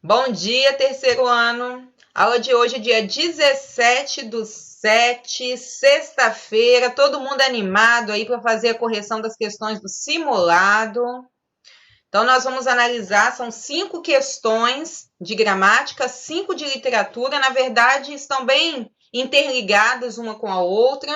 Bom dia, terceiro ano. A aula de hoje é dia 17/7, sexta-feira. Todo mundo animado aí para fazer a correção das questões do simulado. Então, nós vamos analisar, são 5 questões de gramática, 5 de literatura. Na verdade, estão bem interligadas uma com a outra.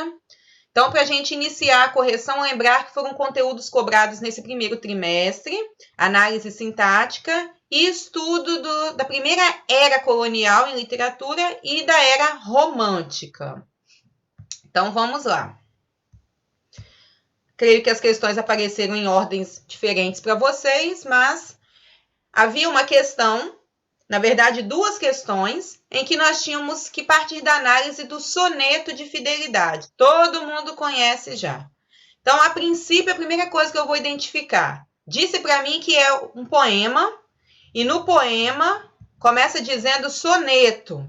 Então, para a gente iniciar a correção, lembrar que foram conteúdos cobrados nesse primeiro trimestre, análise sintática e estudo da primeira era colonial em literatura e da era romântica. Então, vamos lá. Creio que as questões apareceram em ordens diferentes para vocês, mas havia uma questão, na verdade, 2 questões, em que nós tínhamos que partir da análise do soneto de fidelidade. Todo mundo conhece já. Então, a princípio, a primeira coisa que eu vou identificar, disse para mim que é um poema, e no poema começa dizendo soneto.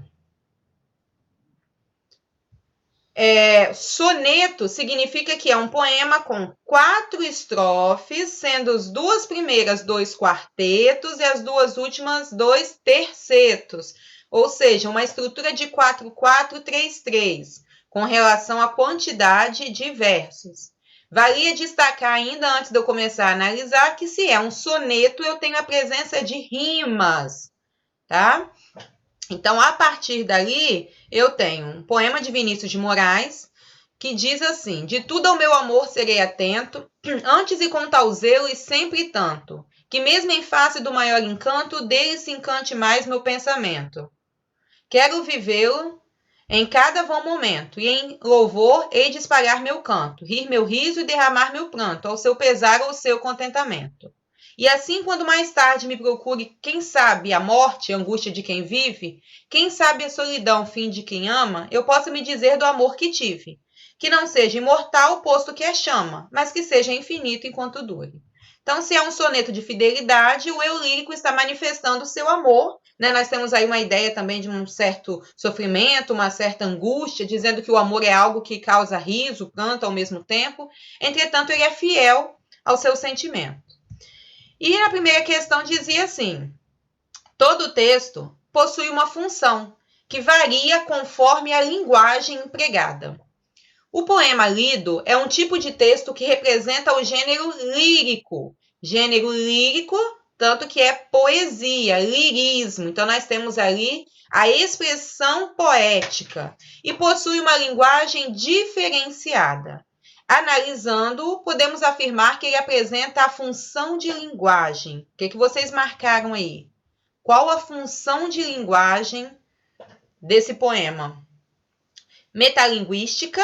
Soneto significa que é um poema com 4 estrofes, sendo as 2 primeiras 2 quartetos e as 2 últimas 2 tercetos, ou seja, uma estrutura de 4/4/3/3, com relação à quantidade de versos. Valia destacar ainda, antes de eu começar a analisar, que se é um soneto, eu tenho a presença de rimas, tá? Então, a partir dali, eu tenho um poema de Vinícius de Moraes, que diz assim: de tudo ao meu amor serei atento, antes e com tal zelo e sempre tanto, que mesmo em face do maior encanto, dele se encante mais meu pensamento. Quero vivê-lo em cada vão momento, e em louvor hei de espalhar meu canto, rir meu riso e derramar meu pranto, ao seu pesar ou seu contentamento. E assim, quando mais tarde me procure, quem sabe, a morte, a angústia de quem vive, quem sabe a solidão, fim de quem ama, eu possa me dizer do amor que tive, que não seja imortal, posto que é chama, mas que seja infinito enquanto dure. Então, se é um soneto de fidelidade, o eu lírico está manifestando o seu amor, né? Nós temos aí uma ideia também de um certo sofrimento, uma certa angústia, dizendo que o amor é algo que causa riso, pranto ao mesmo tempo. Entretanto, ele é fiel ao seu sentimento. E a primeira questão dizia assim: todo texto possui uma função que varia conforme a linguagem empregada. O poema lido é um tipo de texto que representa o gênero lírico. Gênero lírico, tanto que é poesia, lirismo. Então, nós temos ali a expressão poética e possui uma linguagem diferenciada. Analisando, podemos afirmar que ele apresenta a função de linguagem. O que vocês marcaram aí? Qual a função de linguagem desse poema? Metalinguística,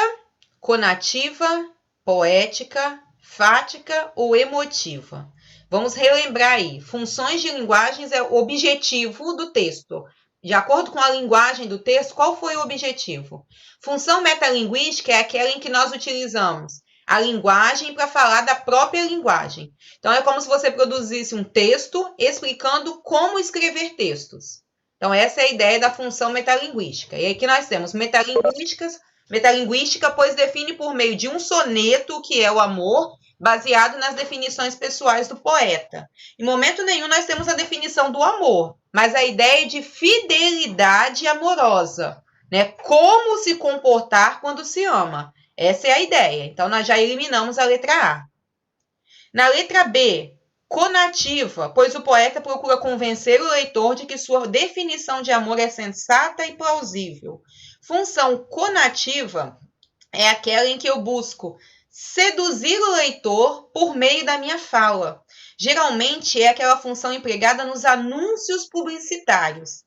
conativa, poética, fática ou emotiva. Vamos relembrar aí. Funções de linguagens é o objetivo do texto. De acordo com a linguagem do texto, qual foi o objetivo? Função metalinguística é aquela em que nós utilizamos a linguagem para falar da própria linguagem. Então, é como se você produzisse um texto explicando como escrever textos. Então, essa é a ideia da função metalinguística. E aqui nós temos metalinguística, pois define por meio de um soneto, que é o amor, baseado nas definições pessoais do poeta. Em momento nenhum nós temos a definição do amor, mas a ideia de fidelidade amorosa, né? Como se comportar quando se ama. Essa é a ideia. Então, nós já eliminamos a letra A. Na letra B, conativa, pois o poeta procura convencer o leitor de que sua definição de amor é sensata e plausível. Função conativa é aquela em que eu busco seduzir o leitor por meio da minha fala. Geralmente é aquela função empregada nos anúncios publicitários.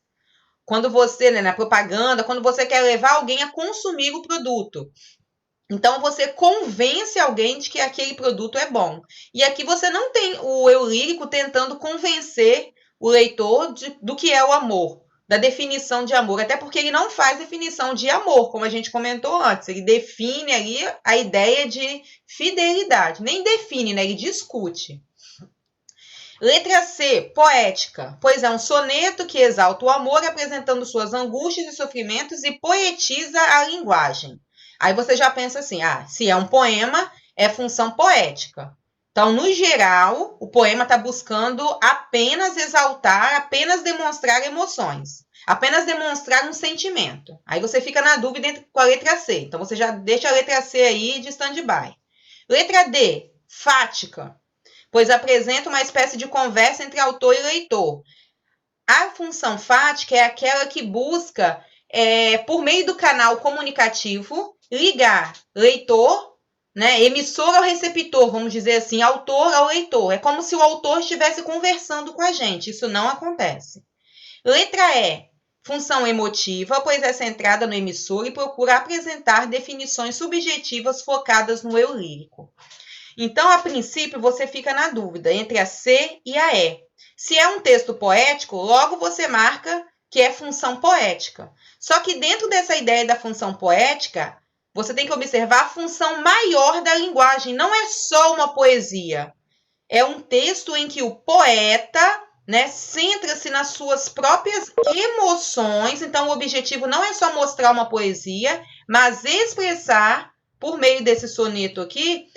Quando você, na propaganda, quando você quer levar alguém a consumir o produto. Então, você convence alguém de que aquele produto é bom. E aqui você não tem o eu lírico tentando convencer o leitor do que é o amor, da definição de amor, até porque ele não faz definição de amor, como a gente comentou antes. Ele define ali a ideia de fidelidade. Nem define, né? Ele discute. Letra C, poética, pois é um soneto que exalta o amor, apresentando suas angústias e sofrimentos e poetiza a linguagem. Aí você já pensa assim, se é um poema, é função poética. Então, no geral, o poema está buscando apenas exaltar, apenas demonstrar emoções, apenas demonstrar um sentimento. Aí você fica na dúvida com a letra C. Então, você já deixa a letra C aí de stand-by. Letra D, fática, pois apresenta uma espécie de conversa entre autor e leitor. A função fática é aquela que busca, por meio do canal comunicativo, ligar leitor, né, emissor ao receptor, vamos dizer assim, autor ao leitor. É como se o autor estivesse conversando com a gente. Isso não acontece. Letra E, função emotiva, pois é centrada no emissor e procura apresentar definições subjetivas focadas no eu lírico. Então, a princípio, você fica na dúvida entre a C e a E. Se é um texto poético, logo você marca que é função poética. Só que dentro dessa ideia da função poética, você tem que observar a função maior da linguagem. Não é só uma poesia. É um texto em que o poeta, né, centra-se nas suas próprias emoções. Então, o objetivo não é só mostrar uma poesia, mas expressar, por meio desse soneto aqui,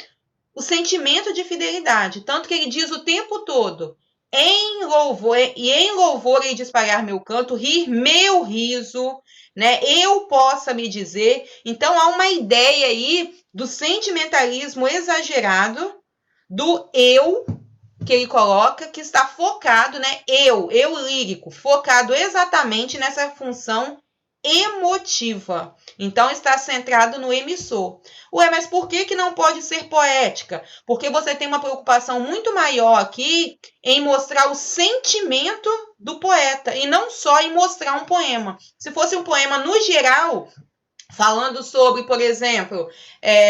o sentimento de fidelidade. Tanto que ele diz o tempo todo, em louvor hei de espalhar meu canto, rir meu riso, né? Eu possa me dizer. Então, há uma ideia aí do sentimentalismo exagerado, do eu, que ele coloca, que está focado, né? Eu lírico, focado exatamente nessa função emotiva. Então, está centrado no emissor. Ué, mas por que não pode ser poética? Porque você tem uma preocupação muito maior aqui em mostrar o sentimento do poeta e não só em mostrar um poema. Se fosse um poema no geral, falando sobre, por exemplo,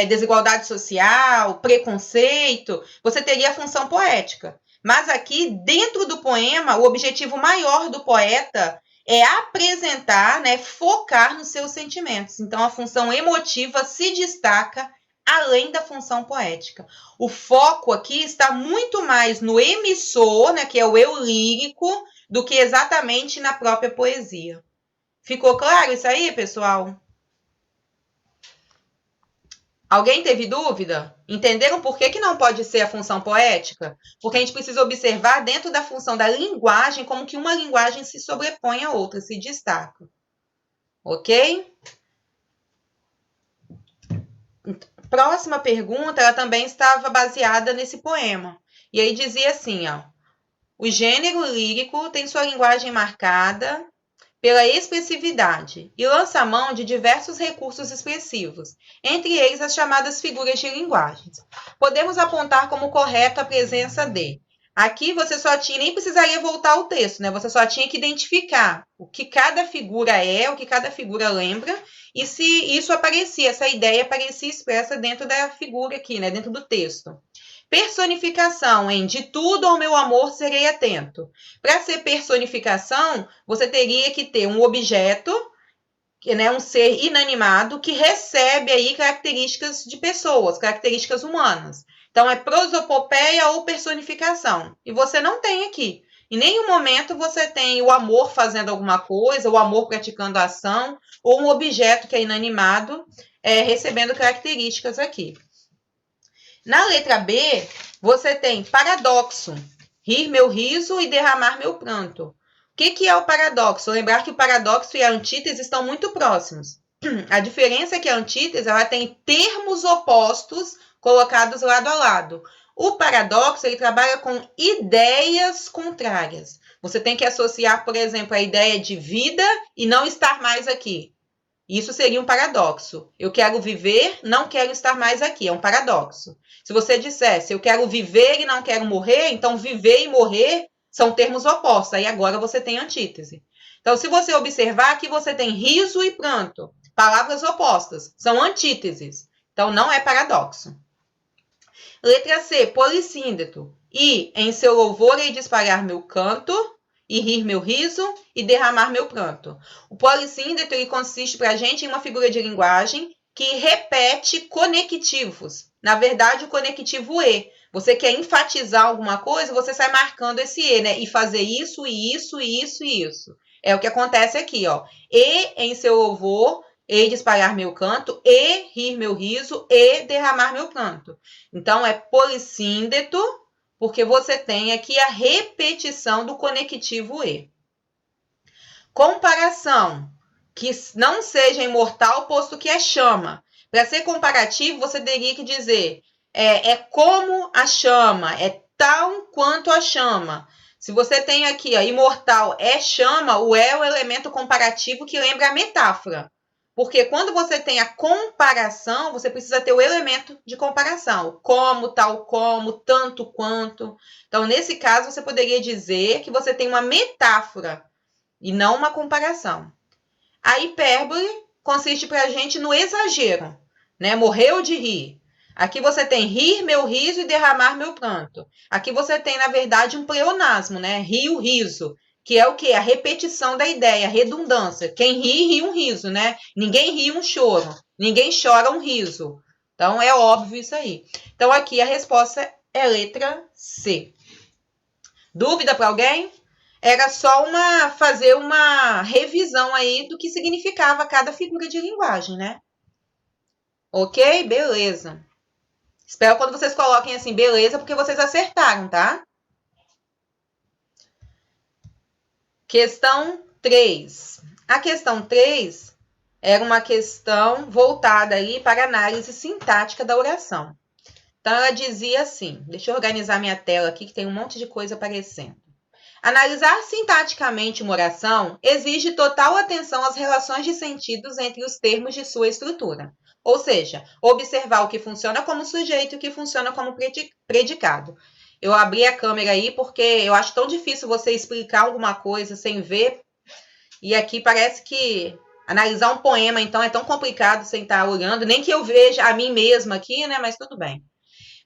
desigualdade social, preconceito, você teria a função poética. Mas aqui, dentro do poema, o objetivo maior do poeta é apresentar, né, focar nos seus sentimentos. Então, a função emotiva se destaca além da função poética. O foco aqui está muito mais no emissor, né, que é o eu lírico, do que exatamente na própria poesia. Ficou claro isso aí, pessoal? Alguém teve dúvida? Entenderam por que não pode ser a função poética? Porque a gente precisa observar dentro da função da linguagem como que uma linguagem se sobrepõe à outra, se destaca. Ok? Próxima pergunta, ela também estava baseada nesse poema. E aí dizia assim, ó. O gênero lírico tem sua linguagem marcada pela expressividade e lança mão de diversos recursos expressivos, entre eles as chamadas figuras de linguagens. Podemos apontar como correto a presença de. Aqui você só tinha, nem precisaria voltar ao texto, né? Você só tinha que identificar o que cada figura é, o que cada figura lembra, e se isso aparecia, essa ideia aparecia expressa dentro da figura aqui, né? Dentro do texto. Personificação em de tudo ao meu amor serei atento. Para ser personificação, você teria que ter um objeto, né, um ser inanimado, que recebe aí características de pessoas, características humanas. Então, é prosopopeia ou personificação. E você não tem aqui. Em nenhum momento você tem o amor fazendo alguma coisa, o amor praticando a ação, ou um objeto que é inanimado recebendo características aqui. Na letra B, você tem paradoxo, rir meu riso e derramar meu pranto. O que é o paradoxo? Lembrar que o paradoxo e a antítese estão muito próximos. A diferença é que a antítese ela tem termos opostos colocados lado a lado. O paradoxo ele trabalha com ideias contrárias. Você tem que associar, por exemplo, a ideia de vida e não estar mais aqui. Isso seria um paradoxo. Eu quero viver, não quero estar mais aqui. É um paradoxo. Se você dissesse, eu quero viver e não quero morrer, então viver e morrer são termos opostos. Aí agora você tem antítese. Então, se você observar, aqui você tem riso e pranto. Palavras opostas. São antíteses. Então, não é paradoxo. Letra C, polissíndeto. E, em seu louvor, hei de espalhar meu canto, e rir meu riso, e derramar meu pranto. O polissíndeto ele consiste para a gente em uma figura de linguagem que repete conectivos. Na verdade, o conectivo E. Você quer enfatizar alguma coisa, você sai marcando esse E, né? E fazer isso, e isso, e isso, e isso. É o que acontece aqui, ó. E, em seu louvor, e espalhar meu canto, e rir meu riso, e derramar meu pranto. Então, é polissíndeto, porque você tem aqui a repetição do conectivo e. Comparação, que não seja imortal, posto que é chama. Para ser comparativo, você teria que dizer é como a chama, é tal quanto a chama. Se você tem aqui, ó, imortal é chama, o é o elemento comparativo que lembra a metáfora. Porque quando você tem a comparação, você precisa ter o elemento de comparação. Como, tal como, tanto quanto. Então, nesse caso, você poderia dizer que você tem uma metáfora e não uma comparação. A hipérbole consiste para a gente no exagero, né? Morreu de rir. Aqui você tem rir meu riso e derramar meu pranto. Aqui você tem, na verdade, um pleonasmo, né? Rio, riso, que é o quê? A repetição da ideia, a redundância. Quem ri, ri um riso, né? Ninguém ri um choro, ninguém chora um riso. Então, é óbvio isso aí. Então, aqui a resposta é letra C. Dúvida para alguém? Era só fazer uma revisão aí do que significava cada figura de linguagem, né? Ok? Beleza. Espero quando vocês coloquem assim, beleza, porque vocês acertaram, tá? Questão 3. A questão 3 era uma questão voltada aí para a análise sintática da oração. Então, ela dizia assim, deixa eu organizar minha tela aqui, que tem um monte de coisa aparecendo. Analisar sintaticamente uma oração exige total atenção às relações de sentidos entre os termos de sua estrutura. Ou seja, observar o que funciona como sujeito e o que funciona como predicado. Eu abri a câmera aí porque eu acho tão difícil você explicar alguma coisa sem ver. E aqui parece que analisar um poema, então, é tão complicado sem estar olhando. Nem que eu veja a mim mesma aqui, né? Mas tudo bem.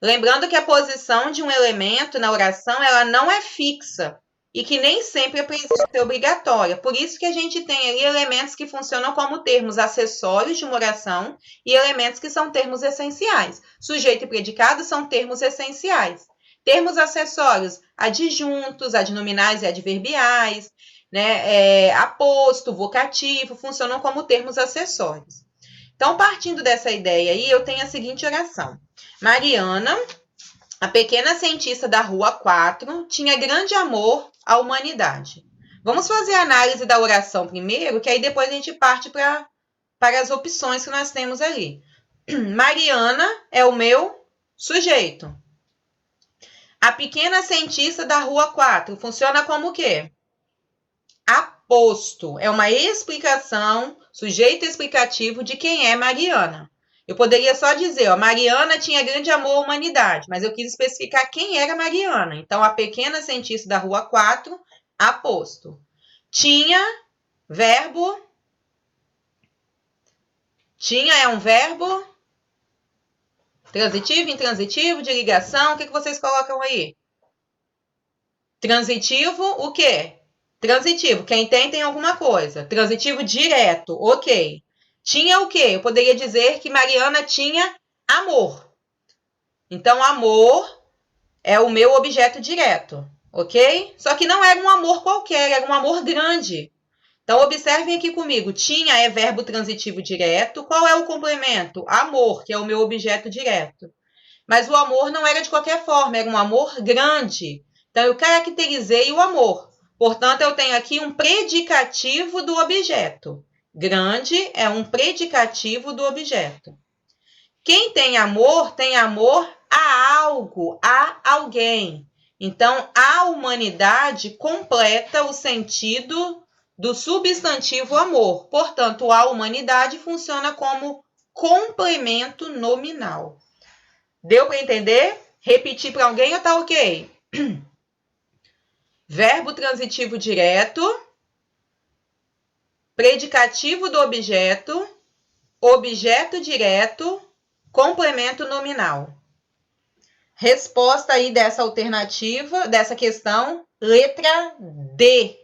Lembrando que a posição de um elemento na oração, ela não é fixa e que nem sempre precisa ser obrigatória. Por isso que a gente tem ali elementos que funcionam como termos acessórios de uma oração e elementos que são termos essenciais. Sujeito e predicado são termos essenciais. Termos acessórios, adjuntos, adnominais e adverbiais, né? Aposto, vocativo, funcionam como termos acessórios. Então, partindo dessa ideia aí, eu tenho a seguinte oração. Mariana, a pequena cientista da Rua 4, tinha grande amor à humanidade. Vamos fazer a análise da oração primeiro, que aí depois a gente parte para as opções que nós temos ali. Mariana é o meu sujeito. A pequena cientista da Rua 4 funciona como o quê? Aposto. É uma explicação, sujeito explicativo de quem é Mariana. Eu poderia só dizer, ó, Mariana tinha grande amor à humanidade, mas eu quis especificar quem era Mariana. Então, a pequena cientista da Rua 4, aposto. Tinha, verbo. Tinha é um verbo. Transitivo, intransitivo, de ligação. O que vocês colocam aí? Transitivo, o quê? Transitivo, quem tem alguma coisa. Transitivo direto, ok. Tinha o quê? Eu poderia dizer que Mariana tinha amor. Então, amor é o meu objeto direto, ok? Só que não era um amor qualquer, era um amor grande. Então, observem aqui comigo. Tinha é verbo transitivo direto. Qual é o complemento? Amor, que é o meu objeto direto. Mas o amor não era de qualquer forma, era um amor grande. Então, eu caracterizei o amor. Portanto, eu tenho aqui um predicativo do objeto. Grande é um predicativo do objeto. Quem tem amor a algo, a alguém. Então, a humanidade completa o sentido do substantivo amor. Portanto, a humanidade funciona como complemento nominal. Deu para entender? Repetir para alguém ou tá ok? Verbo transitivo direto, predicativo do objeto, objeto direto, complemento nominal. Resposta aí dessa alternativa, dessa questão, letra D.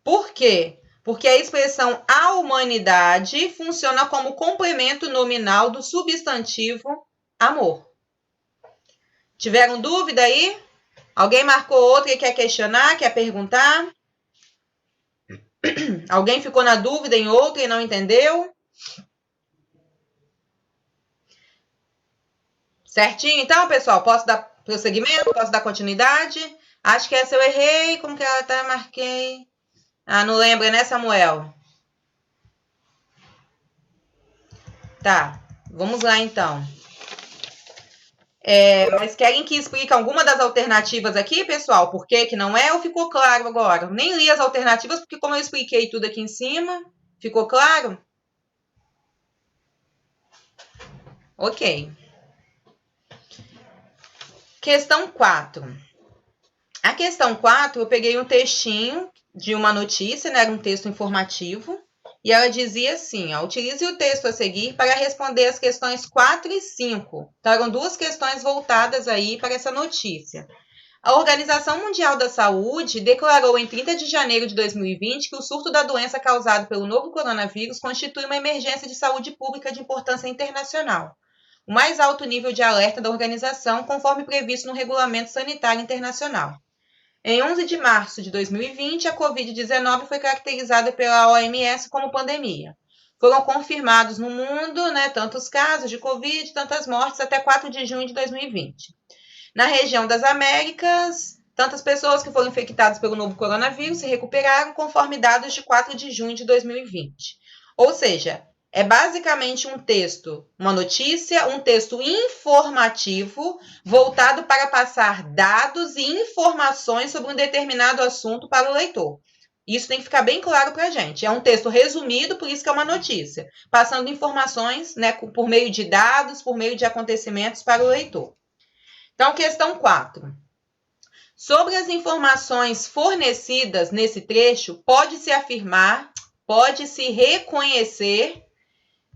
Por quê? Porque a expressão a humanidade funciona como complemento nominal do substantivo amor. Tiveram dúvida aí? Alguém marcou outra e quer questionar, quer perguntar? Alguém ficou na dúvida em outra e não entendeu? Certinho? Então, pessoal, posso dar prosseguimento? Posso dar continuidade? Acho que essa eu errei. Como que ela tá? Marquei. Ah, não lembra, né, Samuel? Tá, vamos lá, então. Mas querem que explique alguma das alternativas aqui, pessoal? Por que que não é ou ficou claro agora? Nem li as alternativas, porque como eu expliquei tudo aqui em cima, ficou claro? Ok. Questão 4. A questão 4, eu peguei um textinho de uma notícia, né? Era um texto informativo. E ela dizia assim, ó, utilize o texto a seguir para responder as questões 4 e 5. Então, eram duas questões voltadas aí para essa notícia. A Organização Mundial da Saúde declarou em 30 de janeiro de 2020 que o surto da doença causado pelo novo coronavírus constitui uma emergência de saúde pública de importância internacional, o mais alto nível de alerta da organização, conforme previsto no Regulamento Sanitário Internacional. Em 11 de março de 2020, a Covid-19 foi caracterizada pela OMS como pandemia. Foram confirmados no mundo, né, tantos casos de Covid, tantas mortes, até 4 de junho de 2020. Na região das Américas, tantas pessoas que foram infectadas pelo novo coronavírus se recuperaram, conforme dados de 4 de junho de 2020. Ou seja, é basicamente um texto, uma notícia, um texto informativo voltado para passar dados e informações sobre um determinado assunto para o leitor. Isso tem que ficar bem claro para a gente. É um texto resumido, por isso que é uma notícia, passando informações, né, por meio de dados, por meio de acontecimentos para o leitor. Então, questão 4. Sobre as informações fornecidas nesse trecho, pode-se afirmar, pode-se reconhecer,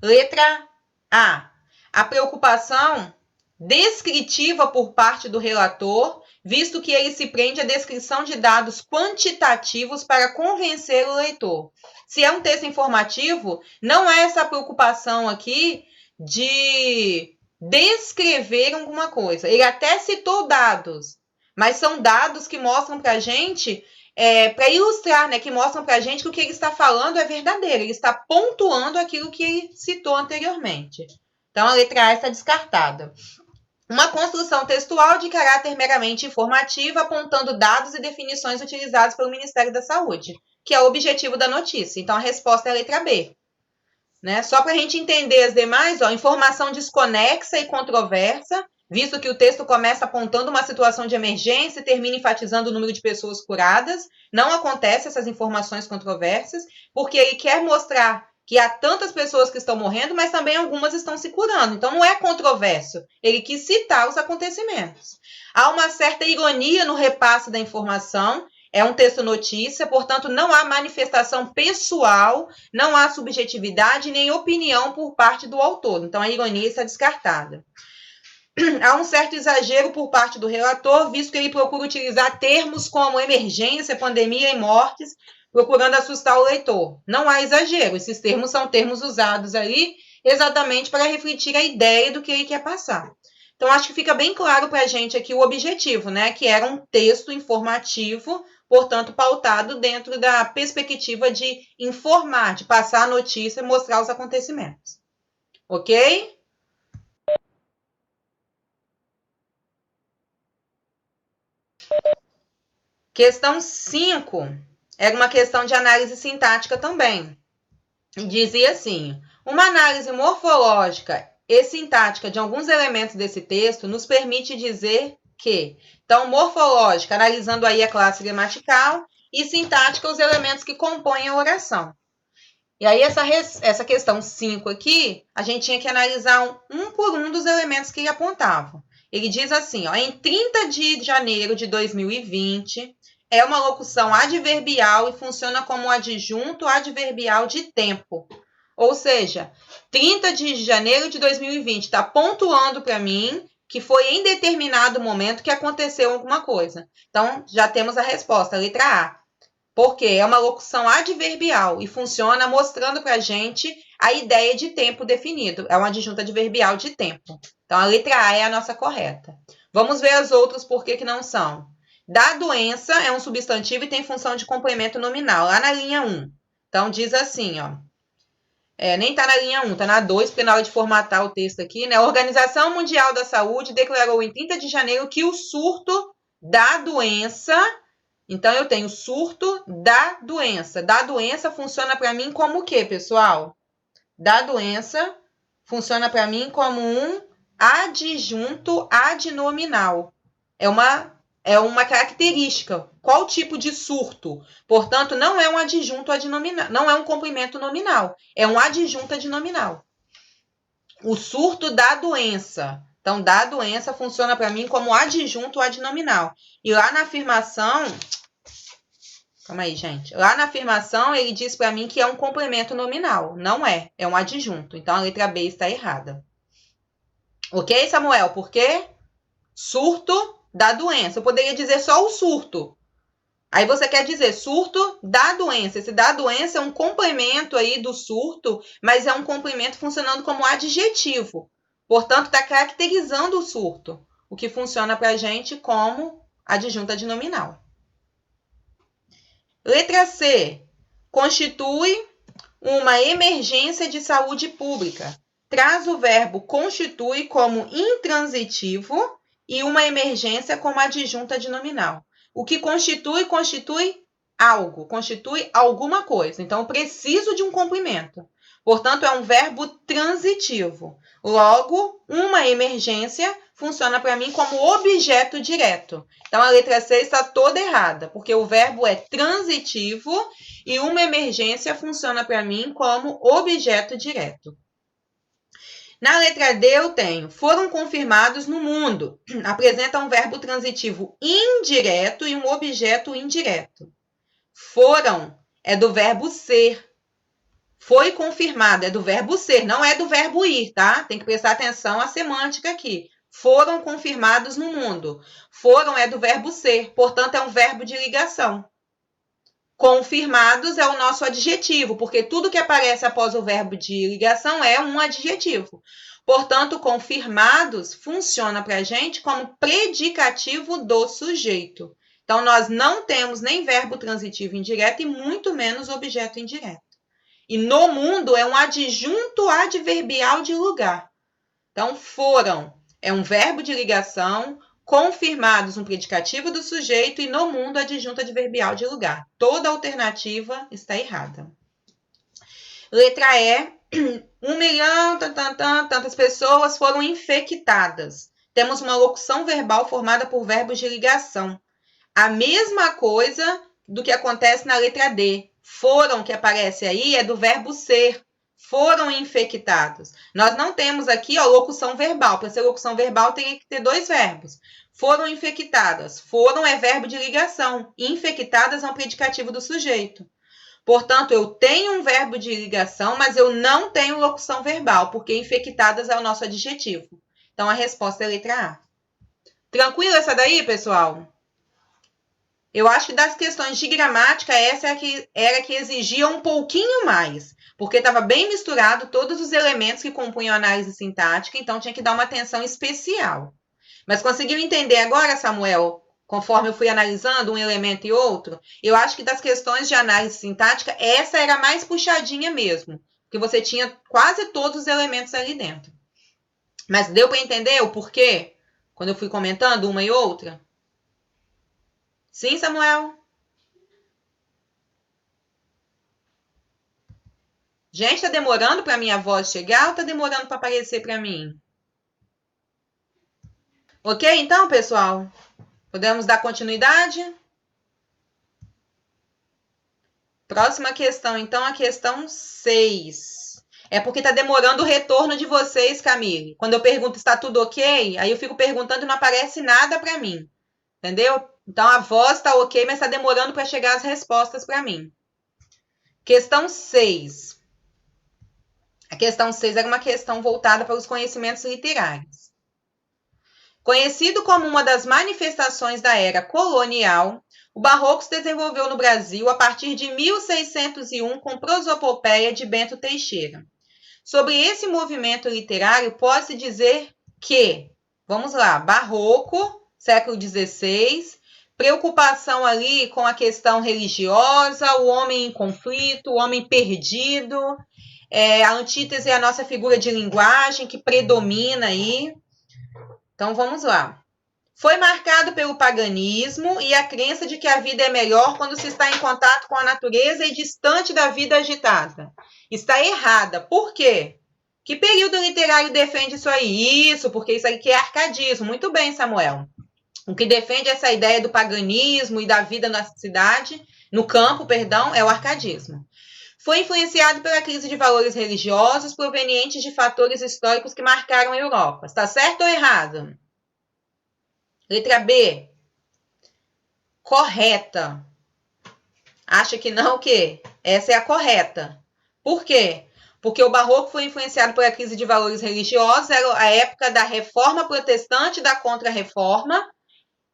letra A, a preocupação descritiva por parte do relator, visto que ele se prende à descrição de dados quantitativos para convencer o leitor. Se é um texto informativo, não é essa preocupação aqui de descrever alguma coisa. Ele até citou dados, mas são dados que mostram para a gente, para ilustrar, né, que mostram para a gente que o que ele está falando é verdadeiro, ele está pontuando aquilo que ele citou anteriormente. Então, a letra A está descartada. Uma construção textual de caráter meramente informativo, apontando dados e definições utilizados pelo Ministério da Saúde, que é o objetivo da notícia. Então, a resposta é a letra B. Né? Só para a gente entender as demais, ó, informação desconexa e controversa, visto que o texto começa apontando uma situação de emergência e termina enfatizando o número de pessoas curadas. Não acontece essas informações controversas, porque ele quer mostrar que há tantas pessoas que estão morrendo, mas também algumas estão se curando. Então, não é controverso. Ele quis citar os acontecimentos. Há uma certa ironia no repasse da informação. É um texto notícia, portanto, não há manifestação pessoal, não há subjetividade nem opinião por parte do autor. Então, a ironia está descartada. Há um certo exagero por parte do relator, visto que ele procura utilizar termos como emergência, pandemia e mortes, procurando assustar o leitor. Não há exagero, esses termos são termos usados ali exatamente para refletir a ideia do que ele quer passar. Então, acho que fica bem claro para a gente aqui o objetivo, né? Que era um texto informativo, portanto, pautado dentro da perspectiva de informar, de passar a notícia e mostrar os acontecimentos. Ok? Questão 5 era uma questão de análise sintática também. Dizia assim: uma análise morfológica e sintática de alguns elementos desse texto nos permite dizer que, então, morfológica, analisando aí a classe gramatical, e sintática, os elementos que compõem a oração. E aí, essa questão 5 aqui, a gente tinha que analisar um por um dos elementos que ele apontava. Ele diz assim, ó, em 30 de janeiro de 2020, é uma locução adverbial e funciona como um adjunto adverbial de tempo. Ou seja, 30 de janeiro de 2020 está pontuando para mim que foi em determinado momento que aconteceu alguma coisa. Então, já temos a resposta, a letra A. Porque é uma locução adverbial e funciona mostrando para a gente a ideia de tempo definido. É uma adjunta adverbial de tempo. Então, a letra A é a nossa correta. Vamos ver as outras por que não são. Da doença é um substantivo e tem função de complemento nominal, lá na linha 1. Então, diz assim, ó. Nem tá na linha 1, tá na 2, porque na hora de formatar o texto aqui, né? A Organização Mundial da Saúde declarou em 30 de janeiro que o surto da doença... Então, eu tenho surto da doença. Da doença funciona para mim como o quê, pessoal? Da doença funciona para mim como um adjunto adnominal. É uma característica. Qual tipo de surto? Portanto, não é um adjunto adnominal, não é um complemento nominal, é um adjunto adnominal. O surto da doença. Então, da doença funciona para mim como adjunto adnominal. E lá na afirmação... Calma aí, gente. Lá na afirmação, ele diz para mim que é um complemento nominal. Não é. É um adjunto. Então, a letra B está errada. Ok, Samuel? Por quê? Surto da doença. Eu poderia dizer só o surto. Aí você quer dizer surto da doença. Esse da doença é um complemento aí do surto, mas é um complemento funcionando como adjetivo. Portanto, está caracterizando o surto, o que funciona para a gente como adjunta adnominal. Letra C. Constitui uma emergência de saúde pública. Traz o verbo constitui como intransitivo e uma emergência como adjunta adnominal. O que constitui algo, constitui alguma coisa. Então, eu preciso de um complemento. Portanto, é um verbo transitivo. Logo, uma emergência funciona para mim como objeto direto. Então, a letra C está toda errada, porque o verbo é transitivo e uma emergência funciona para mim como objeto direto. Na letra D eu tenho, foram confirmados no mundo. Apresenta um verbo transitivo indireto e um objeto indireto. Foram é do verbo ser. Foi confirmado é do verbo ser, não é do verbo ir, tá? Tem que prestar atenção à semântica aqui. Foram confirmados no mundo. Foram é do verbo ser, portanto, é um verbo de ligação. Confirmados é o nosso adjetivo, porque tudo que aparece após o verbo de ligação é um adjetivo. Portanto, confirmados funciona para a gente como predicativo do sujeito. Então, nós não temos nem verbo transitivo indireto e muito menos objeto indireto. E no mundo é um adjunto adverbial de lugar. Então, foram é um verbo de ligação, confirmados um predicativo do sujeito e no mundo adjunto adverbial de lugar. Toda alternativa está errada. Letra E. 1 milhão, tantas pessoas foram infectadas. Temos uma locução verbal formada por verbos de ligação. A mesma coisa do que acontece na letra D. Foram, que aparece aí, é do verbo ser. Foram infectados. Nós não temos aqui locução verbal. Para ser locução verbal, tem que ter dois verbos. Foram infectadas. Foram é verbo de ligação. Infectadas é um predicativo do sujeito. Portanto, eu tenho um verbo de ligação, mas eu não tenho locução verbal, porque infectadas é o nosso adjetivo. Então, a resposta é a letra A. Tranquilo essa daí, pessoal? Eu acho que das questões de gramática, essa era que exigia um pouquinho mais, porque estava bem misturado todos os elementos que compunham a análise sintática, então tinha que dar uma atenção especial. Mas conseguiu entender agora, Samuel, conforme eu fui analisando um elemento e outro? Eu acho que das questões de análise sintática, essa era a mais puxadinha mesmo, porque você tinha quase todos os elementos ali dentro. Mas deu para entender o porquê? Quando eu fui comentando uma e outra? Sim, Samuel? Gente, tá demorando para minha voz chegar ou tá demorando para aparecer para mim? Ok, então, pessoal? Podemos dar continuidade? Próxima questão, então, a questão 6. É porque tá demorando o retorno de vocês, Camille. Quando eu pergunto se está tudo ok, aí eu fico perguntando e não aparece nada para mim. Entendeu? Então, a voz está ok, mas está demorando para chegar as respostas para mim. Questão 6. A questão 6 era uma questão voltada para os conhecimentos literários. Conhecido como uma das manifestações da era colonial, o Barroco se desenvolveu no Brasil a partir de 1601 com Prosopopeia de Bento Teixeira. Sobre esse movimento literário, pode-se dizer que, vamos lá, Barroco, século XVI, preocupação ali com a questão religiosa, o homem em conflito, o homem perdido, A antítese é a nossa figura de linguagem que predomina aí. Então, vamos lá. Foi marcado pelo paganismo e a crença de que a vida é melhor quando se está em contato com a natureza e distante da vida agitada. Está errada. Por quê? Que período literário defende isso aí? Isso, porque isso aqui é arcadismo. Muito bem, Samuel. O que defende essa ideia do paganismo e da vida na cidade, no campo, perdão, é o arcadismo. Foi influenciado pela crise de valores religiosos provenientes de fatores históricos que marcaram a Europa. Está certo ou errado? Letra B. Correta. Acha que não o quê? Essa é a correta. Por quê? Porque o barroco foi influenciado pela crise de valores religiosos, era a época da reforma protestante e da contra-reforma,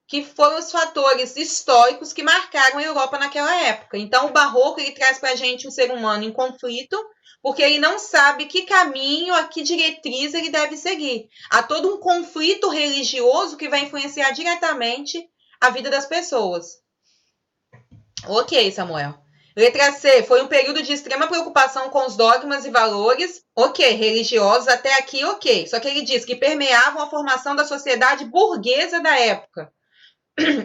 que foram os fatores históricos que marcaram a Europa naquela época. Então, o barroco ele traz para a gente um ser humano em conflito, porque ele não sabe que caminho, a que diretriz ele deve seguir. Há todo um conflito religioso que vai influenciar diretamente a vida das pessoas. Ok, Samuel. Letra C. Foi um período de extrema preocupação com os dogmas e valores, ok, religiosos, até aqui, ok. Só que ele diz que permeavam a formação da sociedade burguesa da época.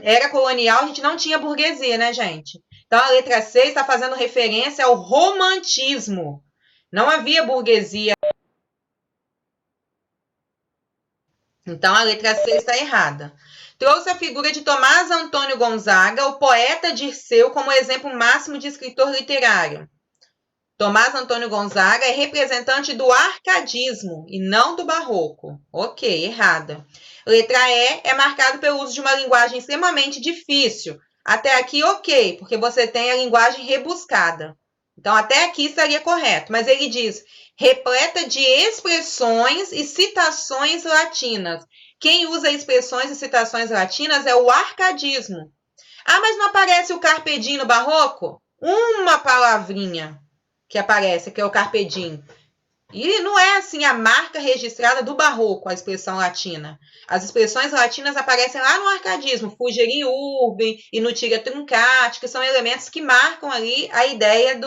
Era colonial, a gente não tinha burguesia, né, gente? Então, a letra C está fazendo referência ao romantismo. Não havia burguesia. Então, a letra C está errada. Trouxe a figura de Tomás Antônio Gonzaga, o poeta Dirceu, como exemplo máximo de escritor literário. Tomás Antônio Gonzaga é representante do arcadismo e não do barroco. Ok, errada. Letra E é marcado pelo uso de uma linguagem extremamente difícil. Até aqui, ok, porque você tem a linguagem rebuscada. Então, até aqui estaria correto. Mas ele diz, repleta de expressões e citações latinas. Quem usa expressões e citações latinas é o arcadismo. Ah, mas não aparece o carpe diem no barroco? Uma palavrinha que aparece, que é o carpe diem. E não é assim a marca registrada do barroco, a expressão latina. As expressões latinas aparecem lá no arcadismo, fugere urbem, inutilia truncate, que são elementos que marcam ali a ideia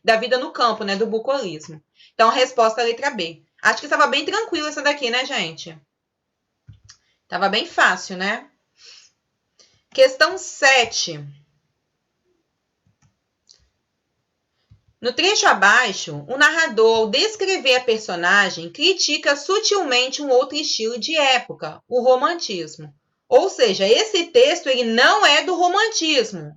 da vida no campo, né, do bucolismo. Então, resposta à letra B. Acho que estava bem tranquilo essa daqui, né, gente? Estava bem fácil, né? Questão 7. No trecho abaixo, o narrador, ao descrever a personagem, critica sutilmente um outro estilo de época, o romantismo. Ou seja, esse texto ele não é do romantismo.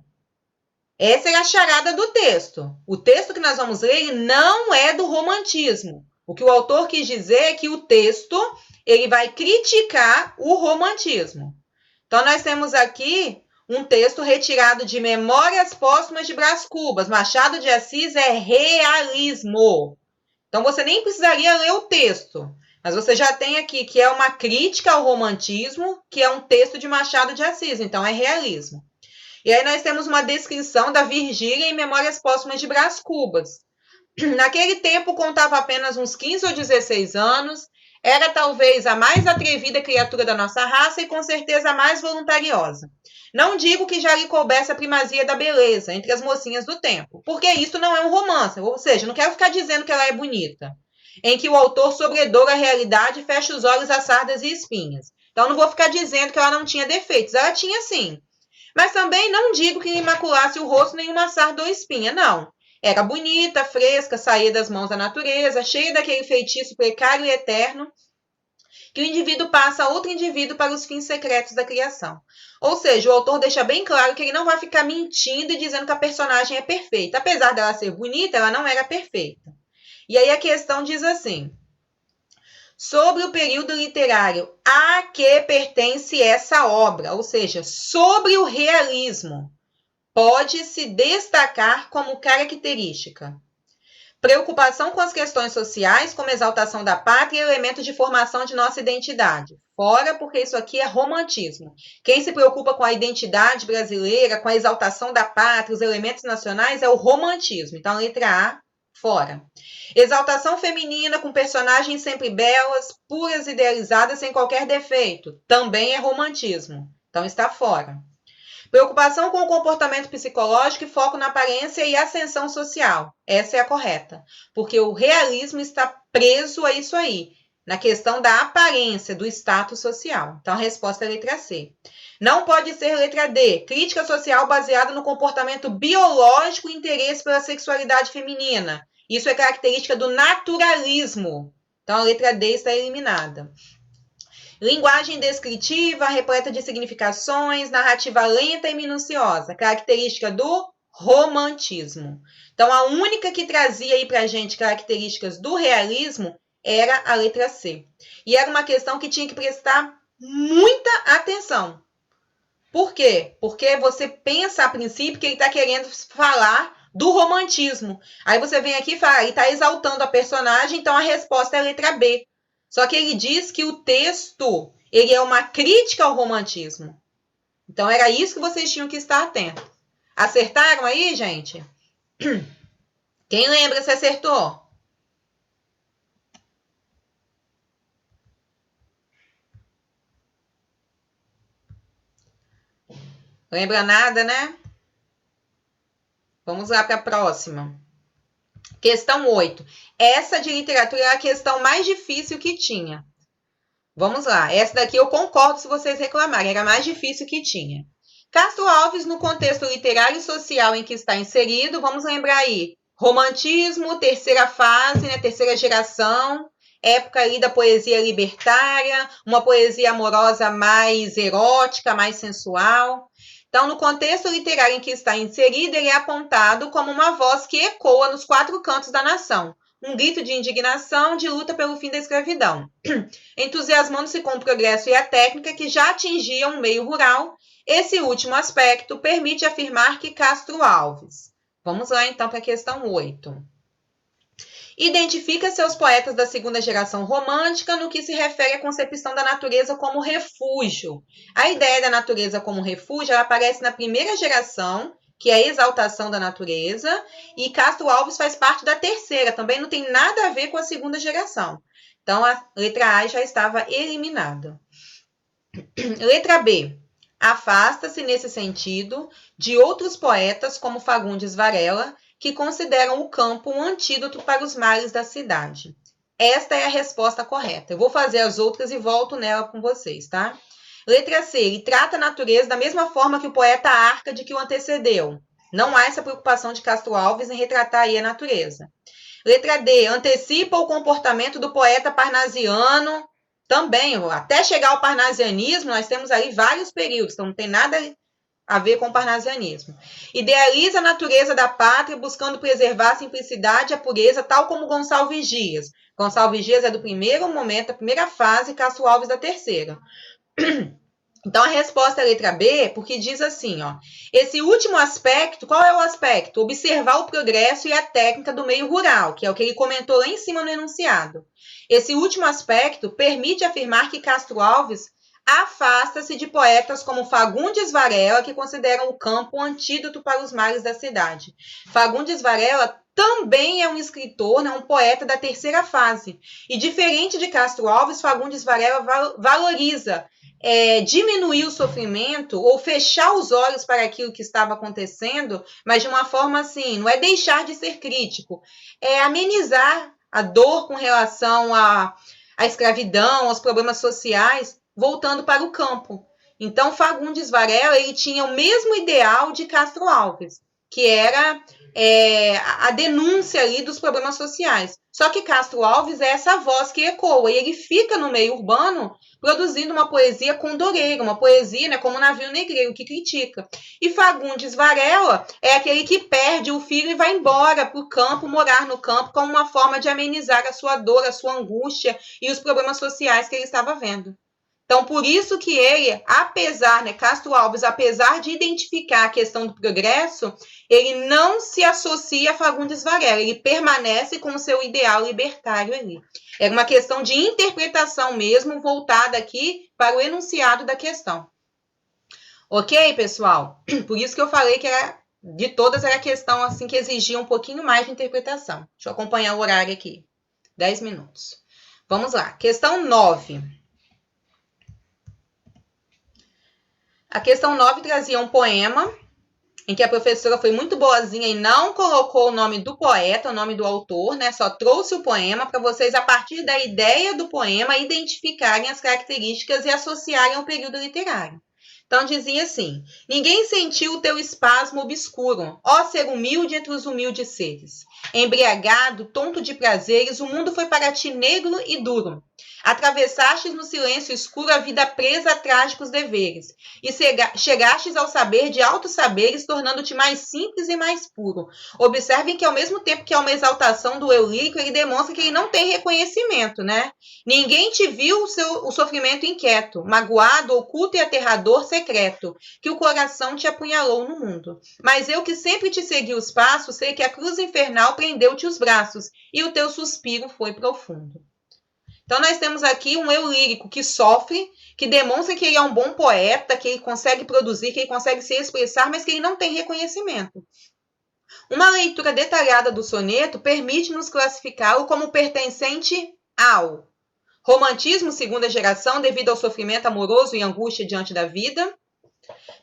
Essa é a charada do texto. O texto que nós vamos ler ele não é do romantismo. O que o autor quis dizer é que o texto ele vai criticar o romantismo. Então, nós temos aqui um texto retirado de Memórias Póstumas de Brás Cubas. Machado de Assis é realismo. Então, você nem precisaria ler o texto. Mas você já tem aqui que é uma crítica ao romantismo, que é um texto de Machado de Assis. Então, é realismo. E aí nós temos uma descrição da Virgília em Memórias Póstumas de Brás Cubas. Naquele tempo, contava apenas uns 15 ou 16 anos. Era talvez a mais atrevida criatura da nossa raça e com certeza a mais voluntariosa. Não digo que já lhe coubesse a primazia da beleza entre as mocinhas do tempo, porque isso não é um romance, ou seja, não quero ficar dizendo que ela é bonita, em que o autor sobredoura a realidade e fecha os olhos a sardas e espinhas. Então não vou ficar dizendo que ela não tinha defeitos, ela tinha sim. Mas também não digo que lhe imaculasse o rosto nenhuma sarda ou espinha, não. Era bonita, fresca, saía das mãos da natureza, cheia daquele feitiço precário e eterno que o indivíduo passa a outro indivíduo para os fins secretos da criação. Ou seja, o autor deixa bem claro que ele não vai ficar mentindo e dizendo que a personagem é perfeita. Apesar dela ser bonita, ela não era perfeita. E aí a questão diz assim: sobre o período literário a que pertence essa obra, ou seja, sobre o realismo, pode-se destacar como característica preocupação com as questões sociais, como exaltação da pátria e elementos de formação de nossa identidade. Fora, porque isso aqui é romantismo. Quem se preocupa com a identidade brasileira, com a exaltação da pátria, os elementos nacionais, é o romantismo. Então, letra A, fora. Exaltação feminina com personagens sempre belas, puras, idealizadas, sem qualquer defeito. Também é romantismo. Então, está fora. Preocupação com o comportamento psicológico e foco na aparência e ascensão social. Essa é a correta, porque o realismo está preso a isso aí, na questão da aparência, do status social. Então, a resposta é a letra C. Não pode ser letra D, crítica social baseada no comportamento biológico e interesse pela sexualidade feminina. Isso é característica do naturalismo. Então, a letra D está eliminada. Linguagem descritiva, repleta de significações, narrativa lenta e minuciosa, característica do romantismo. Então, a única que trazia aí pra gente características do realismo era a letra C. E era uma questão que tinha que prestar muita atenção. Por quê? Porque você pensa a princípio que ele está querendo falar do romantismo. Aí você vem aqui e fala, ele está exaltando a personagem, então a resposta é a letra B. Só que ele diz que o texto, ele é uma crítica ao romantismo. Então era isso que vocês tinham que estar atentos. Acertaram aí, gente? Quem lembra se acertou? Lembra nada, né? Vamos lá para a próxima. Questão 8. Essa de literatura é a questão mais difícil que tinha. Vamos lá. Essa daqui eu concordo se vocês reclamarem. Era a mais difícil que tinha. Castro Alves, no contexto literário e social em que está inserido, vamos lembrar aí. Romantismo, terceira fase, né, terceira geração, época aí da poesia libertária, uma poesia amorosa mais erótica, mais sensual. Então, no contexto literário em que está inserido, ele é apontado como uma voz que ecoa nos quatro cantos da nação. Um grito de indignação, de luta pelo fim da escravidão. Entusiasmando-se com o progresso e a técnica que já atingiam o meio rural, esse último aspecto permite afirmar que Castro Alves. Vamos lá, então, para a questão 8. Identifica seus poetas da segunda geração romântica no que se refere à concepção da natureza como refúgio. A ideia da natureza como refúgio ela aparece na primeira geração, que é a exaltação da natureza, e Castro Alves faz parte da terceira, também não tem nada a ver com a segunda geração. Então, a letra A já estava eliminada. Letra B. Afasta-se, nesse sentido, de outros poetas, como Fagundes Varela, que consideram o campo um antídoto para os males da cidade. Esta é a resposta correta. Eu vou fazer as outras e volto nela com vocês, tá? Letra C. Ele trata a natureza da mesma forma que o poeta Árcade que o antecedeu. Não há essa preocupação de Castro Alves em retratar aí a natureza. Letra D. Antecipa o comportamento do poeta parnasiano. Também, até chegar ao parnasianismo, nós temos aí vários períodos, então não tem nada a ver com o parnasianismo. Idealiza a natureza da pátria, buscando preservar a simplicidade e a pureza, tal como Gonçalves Dias. Gonçalves Dias é do primeiro momento, da primeira fase, Castro Alves da terceira. Então, a resposta é a letra B, porque diz assim, ó. Esse último aspecto, qual é o aspecto? Observar o progresso e a técnica do meio rural, que é o que ele comentou lá em cima no enunciado. Esse último aspecto permite afirmar que Castro Alves afasta-se de poetas como Fagundes Varela, que consideram o campo um antídoto para os males da cidade. Fagundes Varela também é um escritor, né, um poeta da terceira fase. E diferente de Castro Alves, Fagundes Varela valoriza diminuir o sofrimento ou fechar os olhos para aquilo que estava acontecendo, mas de uma forma assim, não é deixar de ser crítico, é amenizar a dor com relação à escravidão, aos problemas sociais, voltando para o campo. Então, Fagundes Varela, ele tinha o mesmo ideal de Castro Alves, que era a denúncia ali dos problemas sociais. Só que Castro Alves é essa voz que ecoa, e ele fica no meio urbano produzindo uma poesia condoreira, uma poesia, né, como o navio negreiro, que critica. E Fagundes Varela é aquele que perde o filho e vai embora para o campo, morar no campo, como uma forma de amenizar a sua dor, a sua angústia e os problemas sociais que ele estava vendo. Então, por isso que ele, apesar, né, Castro Alves, apesar de identificar a questão do progresso, ele não se associa a Fagundes Varela, ele permanece com o seu ideal libertário ali. É uma questão de interpretação mesmo, voltada aqui para o enunciado da questão. Ok, pessoal? Por isso que eu falei que de todas era a questão assim, que exigia um pouquinho mais de interpretação. Deixa eu acompanhar o horário aqui. 10 minutos. Vamos lá. Questão 9. A questão 9 trazia um poema em que a professora foi muito boazinha e não colocou o nome do poeta, o nome do autor, né? Só trouxe o poema para vocês, a partir da ideia do poema, identificarem as características e associarem ao período literário. Então dizia assim: ninguém sentiu o teu espasmo obscuro, ó ser humilde entre os humildes seres. Embriagado, tonto de prazeres, o mundo foi para ti negro e duro. Atravessastes no silêncio escuro a vida presa a trágicos deveres, e chegastes ao saber de altos saberes, tornando-te mais simples e mais puro. Observem que ao mesmo tempo que há uma exaltação do eu lírico, ele demonstra que ele não tem reconhecimento, né? Ninguém te viu o sofrimento inquieto, magoado, oculto e aterrador secreto, que o coração te apunhalou no mundo. Mas eu que sempre te segui os passos, sei que a cruz infernal prendeu-te os braços, e o teu suspiro foi profundo. Então, nós temos aqui um eu lírico que sofre, que demonstra que ele é um bom poeta, que ele consegue produzir, que ele consegue se expressar, mas que ele não tem reconhecimento. Uma leitura detalhada do soneto permite-nos classificá-lo como pertencente ao romantismo segunda geração, devido ao sofrimento amoroso e angústia diante da vida.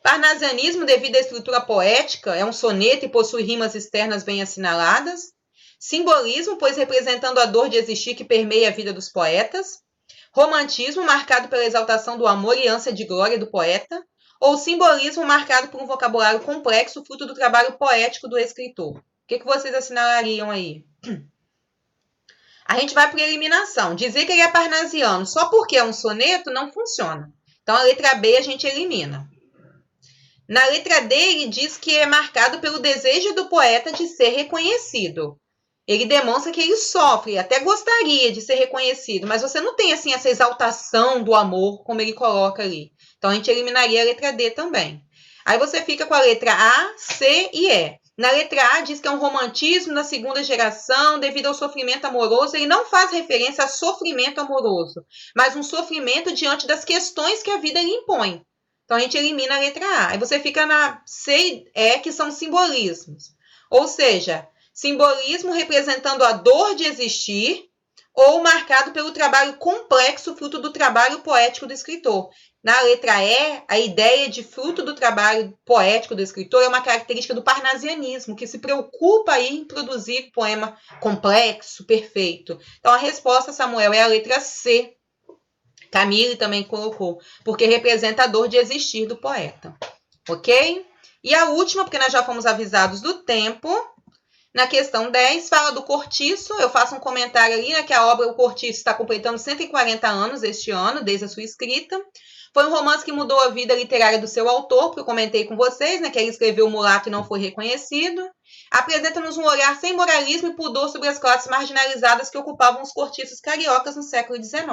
Parnasianismo, devido à estrutura poética, é um soneto e possui rimas externas bem assinaladas. Simbolismo, pois representando a dor de existir que permeia a vida dos poetas. Romantismo, marcado pela exaltação do amor e ânsia de glória do poeta. Ou simbolismo, marcado por um vocabulário complexo, fruto do trabalho poético do escritor. O que vocês assinalariam aí? A gente vai por eliminação. Dizer que ele é parnasiano só porque é um soneto não funciona. Então, a letra B a gente elimina. Na letra D, ele diz que é marcado pelo desejo do poeta de ser reconhecido. Ele demonstra que ele sofre, até gostaria de ser reconhecido, mas você não tem assim essa exaltação do amor como ele coloca ali. Então a gente eliminaria a letra D também. Aí você fica com a letra A, C e E. Na letra A diz que é um romantismo da segunda geração devido ao sofrimento amoroso. Ele não faz referência a sofrimento amoroso, mas um sofrimento diante das questões que a vida lhe impõe. Então a gente elimina a letra A. Aí você fica na C e E, que são simbolismos. Ou seja, simbolismo representando a dor de existir ou marcado pelo trabalho complexo, fruto do trabalho poético do escritor. Na letra E, a ideia de fruto do trabalho poético do escritor é uma característica do parnasianismo, que se preocupa aí em produzir poema complexo, perfeito. Então, a resposta, Samuel, é a letra C. Camille também colocou, porque representa a dor de existir do poeta. Ok? E a última, porque nós já fomos avisados do tempo, na questão 10, fala do Cortiço. Eu faço um comentário ali, né, que a obra O Cortiço está completando 140 anos este ano, desde a sua escrita. Foi um romance que mudou a vida literária do seu autor, porque eu comentei com vocês, né, que ele escreveu o Mulato e não foi reconhecido. Apresenta-nos um olhar sem moralismo e pudor sobre as classes marginalizadas que ocupavam os cortiços cariocas no século XIX.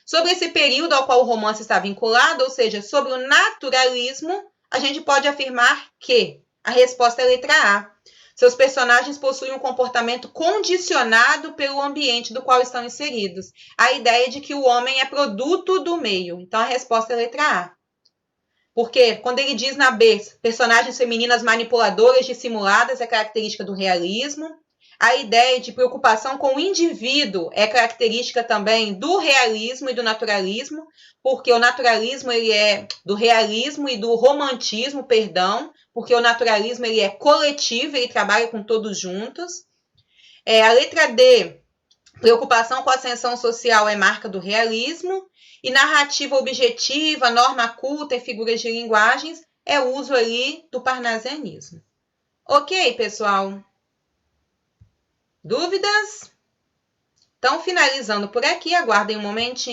Sobre esse período ao qual o romance está vinculado, ou seja, sobre o naturalismo, a gente pode afirmar que a resposta é a letra A. Seus personagens possuem um comportamento condicionado pelo ambiente do qual estão inseridos. A ideia de que o homem é produto do meio. Então, a resposta é a letra A. Porque quando ele diz na B, personagens femininas manipuladoras, dissimuladas, é característica do realismo. A ideia de preocupação com o indivíduo é característica também do realismo e do naturalismo, porque o naturalismo ele é do realismo e do romantismo, porque o naturalismo ele é coletivo, ele trabalha com todos juntos. A letra D, preocupação com a ascensão social é marca do realismo, e narrativa objetiva, norma culta e figuras de linguagens é uso ali do parnasianismo. Ok, pessoal? Dúvidas? Então, finalizando por aqui, aguardem um momentinho.